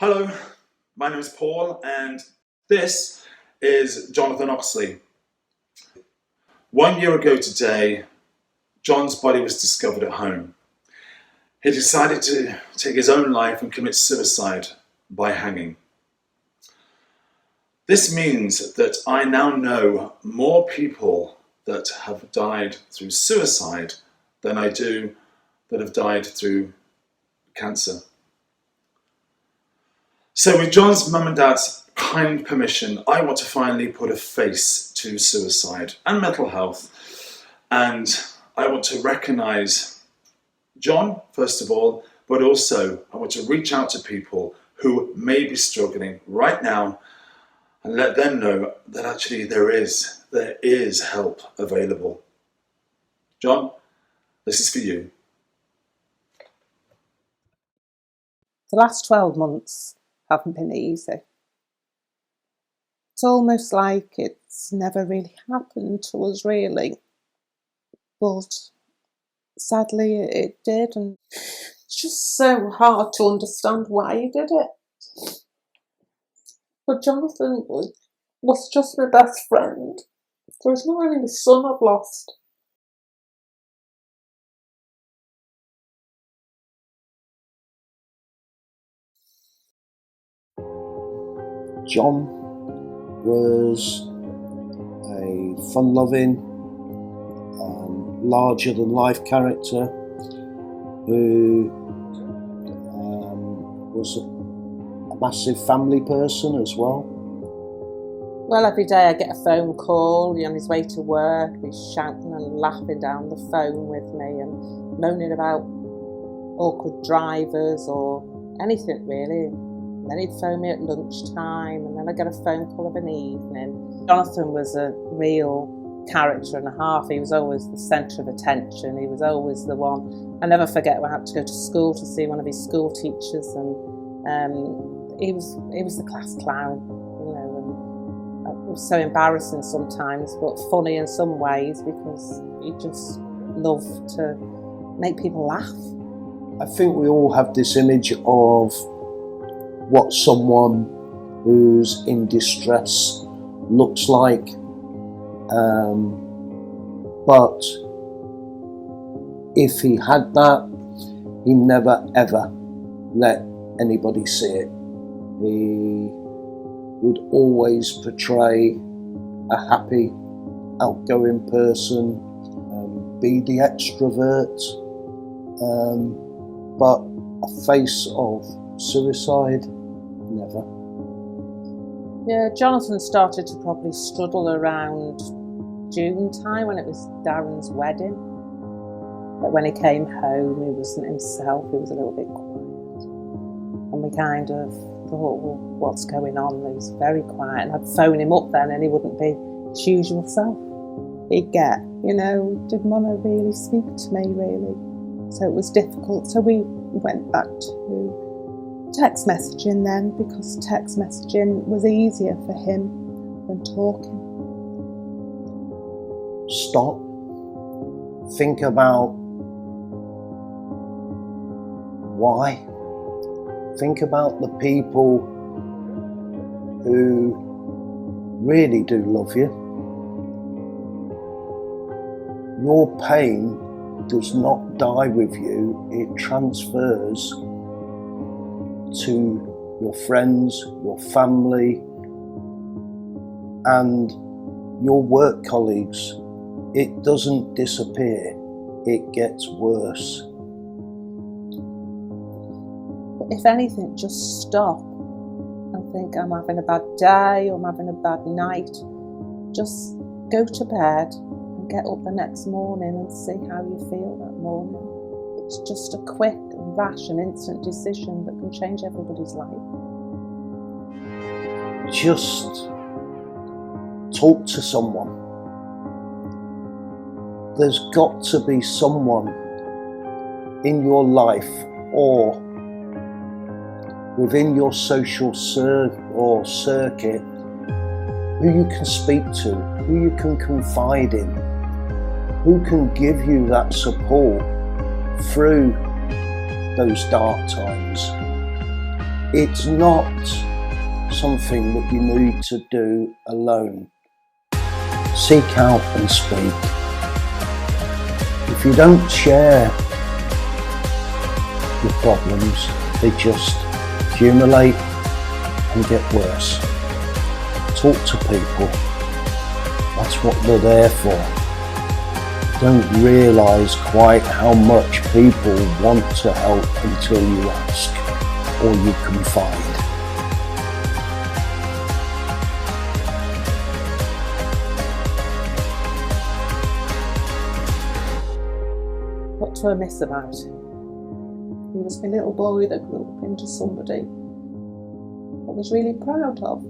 Hello, my name is Paul and this is Jonathan Oxley. 1 year ago today, John's body was discovered at home. He decided to take his own life and commit suicide by hanging. This means that I now know more people that have died through suicide than I do that have died through cancer. So with John's mum and dad's kind permission, I want to finally put a face to suicide and mental health. And I want to recognise John, first of all, but also I want to reach out to people who may be struggling right now and let them know that actually there is help available. John, this is for you. The last 12 months haven't been easy. It's almost like it's never really happened to us, really. But sadly it did, and it's just so hard to understand why he did it. But Jonathan was just my best friend. So it's not only my son I've lost. John was a fun-loving, larger-than-life character who was a massive family person as well. Well, every day I get a phone call on his way to work. He's shouting and laughing down the phone with me and moaning about awkward drivers or anything really. Then he'd phone me at lunchtime, and then I'd get a phone call of an evening. Jonathan was a real character and a half. He was always the centre of attention. He was always the one. I never forget when I had to go to school to see one of his school teachers, and he was the class clown, you know. And it was so embarrassing sometimes, but funny in some ways because he just loved to make people laugh. I think we all have this image of what someone who's in distress looks like, but if he had that, he never ever let anybody see it. He would always portray a happy, outgoing person, be the extrovert, but a face of suicide, never. Yeah, Jonathan started to probably struggle around June time when it was Darren's wedding. But when he came home, he wasn't himself, he was a little bit quiet. And we kind of thought, well, what's going on? He was very quiet, and I'd phone him up then and he wouldn't be his usual self. He'd get, didn't want to really speak to me, really. So it was difficult. So we went back to text messaging then, because text messaging was easier for him than talking. Stop. Think about why. Think about the people who really do love you. Your pain does not die with you, it transfers to your friends, your family, and your work colleagues. It doesn't disappear, it gets worse. But if anything, just stop and think, I'm having a bad day or I'm having a bad night. Just go to bed and get up the next morning and see how you feel that morning. It's just a quick, rash and instant decision that can change everybody's life. Just talk to someone. There's got to be someone in your life or within your social circuit who you can speak to, who you can confide in, who can give you that support through those dark times. It's not something that you need to do alone. Seek out and speak. If you don't share your problems, they just accumulate and get worse. Talk to people. That's what they're there for. Don't realise quite how much people want to help until you ask or you confide. What do I miss about him? He was my little boy that grew up into somebody I was really proud of.